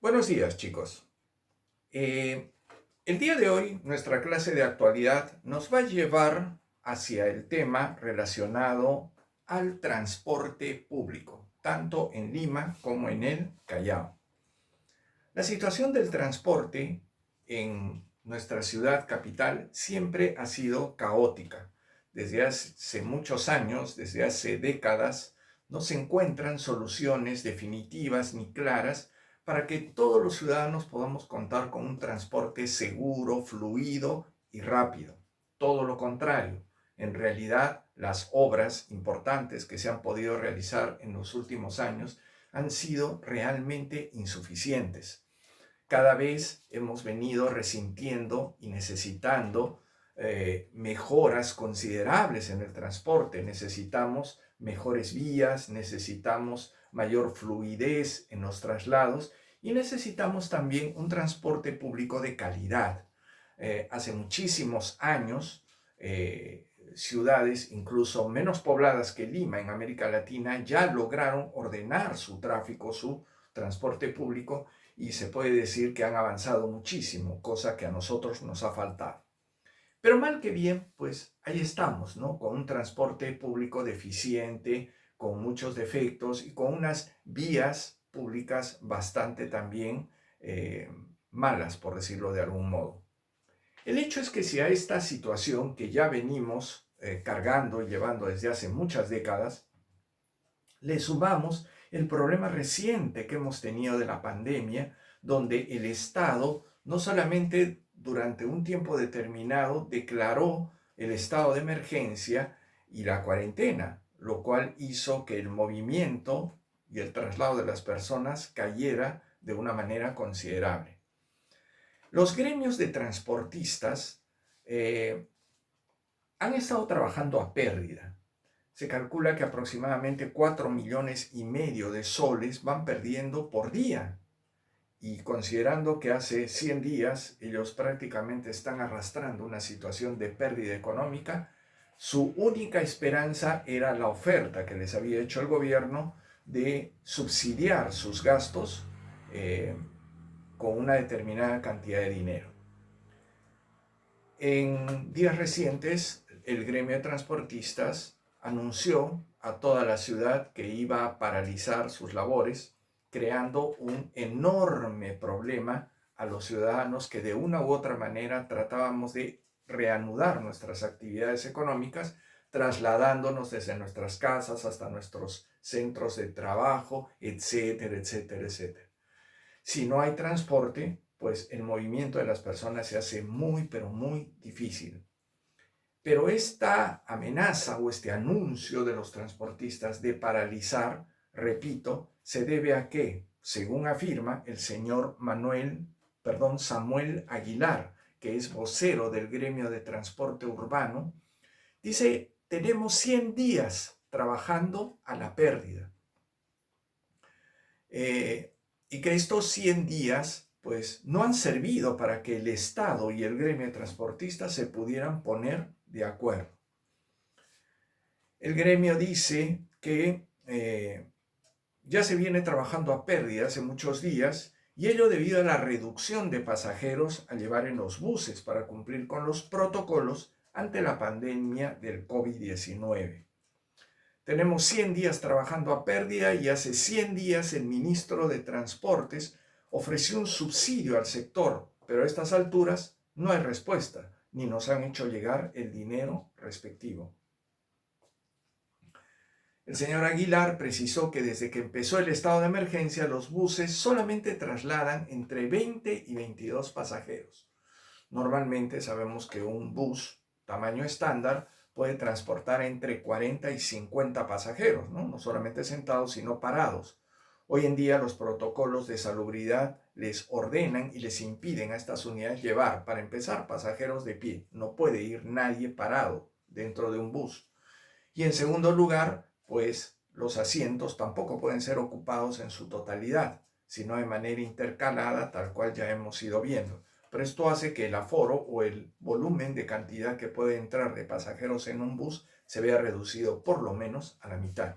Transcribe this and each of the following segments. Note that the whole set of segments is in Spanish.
Buenos días, chicos. Eh, el día de hoy, nuestra clase de actualidad nos va a llevar hacia el tema relacionado al transporte público, tanto en Lima como en el Callao. La situación del transporte en nuestra ciudad capital siempre ha sido caótica. Desde hace muchos años, desde hace décadas, no se encuentran soluciones definitivas ni claras para que todos los ciudadanos podamos contar con un transporte seguro, fluido y rápido. Todo lo contrario. En realidad, las obras importantes que se han podido realizar en los últimos años han sido realmente insuficientes. Cada vez hemos venido resintiendo y necesitando mejoras considerables en el transporte. Necesitamos mejores vías, necesitamos mayor fluidez en los traslados y necesitamos también un transporte público de calidad. Hace muchísimos años, ciudades incluso menos pobladas que Lima en América Latina ya lograron ordenar su tráfico, su transporte público, y se puede decir que han avanzado muchísimo, cosa que a nosotros nos ha faltado. Pero mal que bien, pues ahí estamos, ¿no? Con un transporte público deficiente, con muchos defectos y con unas vías públicas bastante también malas, por decirlo de algún modo. El hecho es que si a esta situación que ya venimos cargando y llevando desde hace muchas décadas, le sumamos el problema reciente que hemos tenido de la pandemia, donde el Estado no solamente durante un tiempo determinado declaró el estado de emergencia y la cuarentena, lo cual hizo que el movimiento y el traslado de las personas cayera de una manera considerable. Los gremios de transportistas han estado trabajando a pérdida. Se calcula que aproximadamente 4,5 millones de soles van perdiendo por día. Y considerando que hace 100 días ellos prácticamente están arrastrando una situación de pérdida económica, su única esperanza era la oferta que les había hecho el gobierno de subsidiar sus gastos con una determinada cantidad de dinero. En días recientes, el gremio de transportistas anunció a toda la ciudad que iba a paralizar sus labores, creando un enorme problema a los ciudadanos que de una u otra manera tratábamos de reanudar nuestras actividades económicas, trasladándonos desde nuestras casas hasta nuestros centros de trabajo, etcétera, etcétera, etcétera. Si no hay transporte, pues el movimiento de las personas se hace muy, pero muy difícil. Pero esta amenaza o este anuncio de los transportistas de paralizar, repito, se debe a que, según afirma el señor Samuel Aguilar, que es vocero del gremio de transporte urbano, dice, tenemos 100 días trabajando a la pérdida. Y que estos 100 días pues no han servido para que el Estado y el gremio de transportistas se pudieran poner de acuerdo. El gremio dice que ya se viene trabajando a pérdida hace muchos días y ello debido a la reducción de pasajeros a llevar en los buses para cumplir con los protocolos ante la pandemia del COVID-19. Tenemos 100 días trabajando a pérdida y hace 100 días el ministro de Transportes ofreció un subsidio al sector, pero a estas alturas no hay respuesta, ni nos han hecho llegar el dinero respectivo. El señor Aguilar precisó que desde que empezó el estado de emergencia, los buses solamente trasladan entre 20 y 22 pasajeros. Normalmente sabemos que un bus tamaño estándar puede transportar entre 40 y 50 pasajeros, ¿no? No solamente sentados, sino parados. Hoy en día los protocolos de salubridad les ordenan y les impiden a estas unidades llevar, para empezar, pasajeros de pie. No puede ir nadie parado dentro de un bus. Y en segundo lugar, pues los asientos tampoco pueden ser ocupados en su totalidad, sino de manera intercalada, tal cual ya hemos ido viendo. Pero esto hace que el aforo o el volumen de cantidad que puede entrar de pasajeros en un bus se vea reducido por lo menos a la mitad.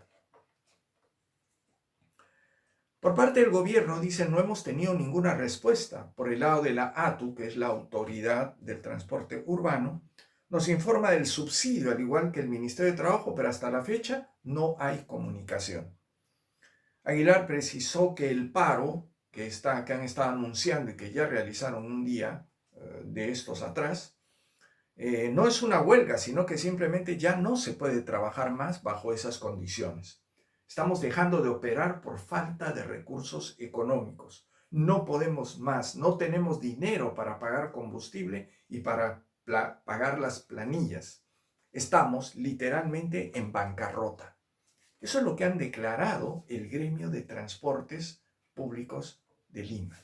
Por parte del gobierno, dicen, no hemos tenido ninguna respuesta. Por el lado de la ATU, que es la Autoridad del Transporte Urbano, nos informa del subsidio, al igual que el Ministerio de Trabajo, pero hasta la fecha no hay comunicación. Aguilar precisó que el paro que han estado anunciando y que ya realizaron un día de estos atrás, no es una huelga, sino que simplemente ya no se puede trabajar más bajo esas condiciones. Estamos dejando de operar por falta de recursos económicos. No podemos más, no tenemos dinero para pagar combustible y para pagar las planillas. Estamos literalmente en bancarrota. Eso es lo que han declarado el gremio de transportes públicos de Lima.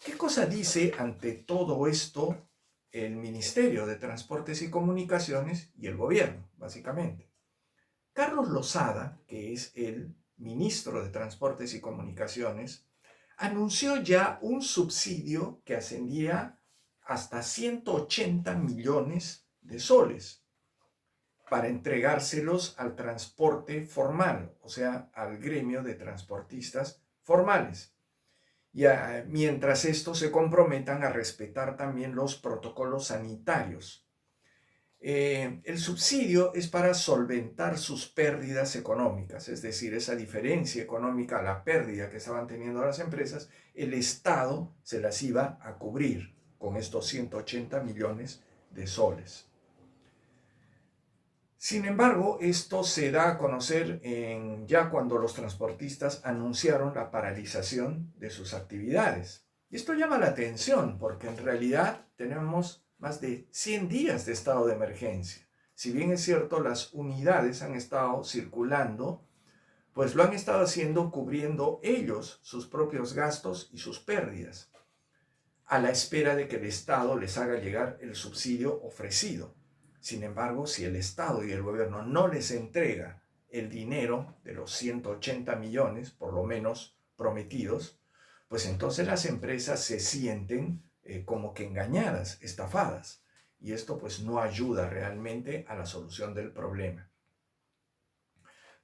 ¿Qué cosa dice ante todo esto el Ministerio de Transportes y Comunicaciones y el gobierno, básicamente? Carlos Lozada, que es el ministro de Transportes y Comunicaciones, anunció ya un subsidio que ascendía hasta 180 millones de soles para entregárselos al transporte formal, o sea, al gremio de transportistas formales. Mientras estos se comprometan a respetar también los protocolos sanitarios. El subsidio es para solventar sus pérdidas económicas, es decir, esa diferencia económica, la pérdida que estaban teniendo las empresas, el Estado se las iba a cubrir con estos 180 millones de soles. Sin embargo, esto se da a conocer ya cuando los transportistas anunciaron la paralización de sus actividades. Y esto llama la atención porque en realidad tenemos más de 100 días de estado de emergencia. Si bien es cierto, las unidades han estado circulando, pues lo han estado haciendo cubriendo ellos sus propios gastos y sus pérdidas, a la espera de que el Estado les haga llegar el subsidio ofrecido. Sin embargo, si el Estado y el gobierno no les entrega el dinero de los 180 millones, por lo menos prometidos, pues entonces las empresas se sienten como que engañadas, estafadas. Y esto pues no ayuda realmente a la solución del problema.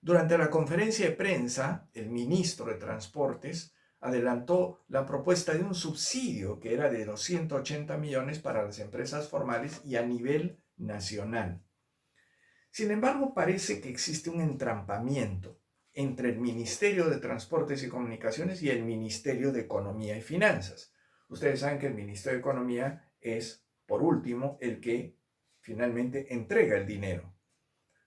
Durante la conferencia de prensa, el ministro de Transportes adelantó la propuesta de un subsidio que era de 280 millones para las empresas formales y a nivel nacional. Sin embargo, parece que existe un entrampamiento entre el Ministerio de Transportes y Comunicaciones y el Ministerio de Economía y Finanzas. Ustedes saben que el Ministerio de Economía es, por último, el que finalmente entrega el dinero.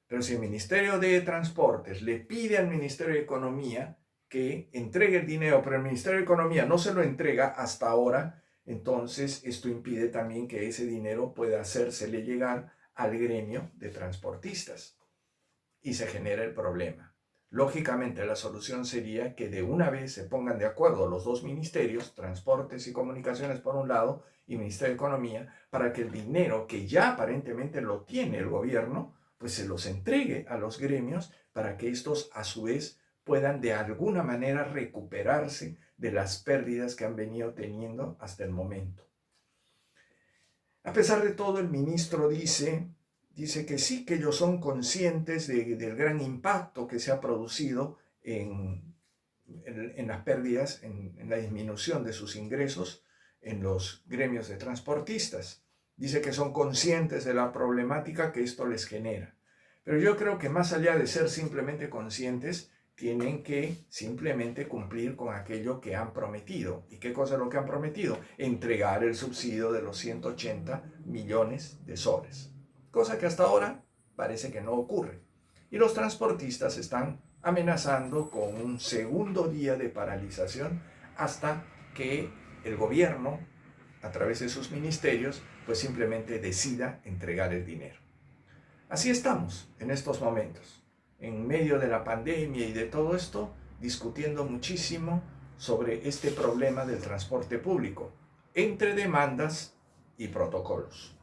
Pero si el Ministerio de Transportes le pide al Ministerio de Economía que entregue el dinero, pero el Ministerio de Economía no se lo entrega hasta ahora, entonces esto impide también que ese dinero pueda hacérsele llegar al gremio de transportistas y se genera el problema. Lógicamente la solución sería que de una vez se pongan de acuerdo los dos ministerios, Transportes y Comunicaciones por un lado y Ministerio de Economía, para que el dinero que ya aparentemente lo tiene el gobierno, pues se los entregue a los gremios para que estos a su vez puedan de alguna manera recuperarse de las pérdidas que han venido teniendo hasta el momento. A pesar de todo, el ministro dice que sí, que ellos son conscientes del gran impacto que se ha producido en las pérdidas, en la disminución de sus ingresos en los gremios de transportistas. Dice que son conscientes de la problemática que esto les genera. Pero yo creo que más allá de ser simplemente conscientes, tienen que simplemente cumplir con aquello que han prometido. ¿Y qué cosa es lo que han prometido? Entregar el subsidio de los 180 millones de soles. Cosa que hasta ahora parece que no ocurre. Y los transportistas están amenazando con un segundo día de paralización hasta que el gobierno, a través de sus ministerios, pues simplemente decida entregar el dinero. Así estamos en estos momentos, en medio de la pandemia y de todo esto, discutiendo muchísimo sobre este problema del transporte público, entre demandas y protocolos.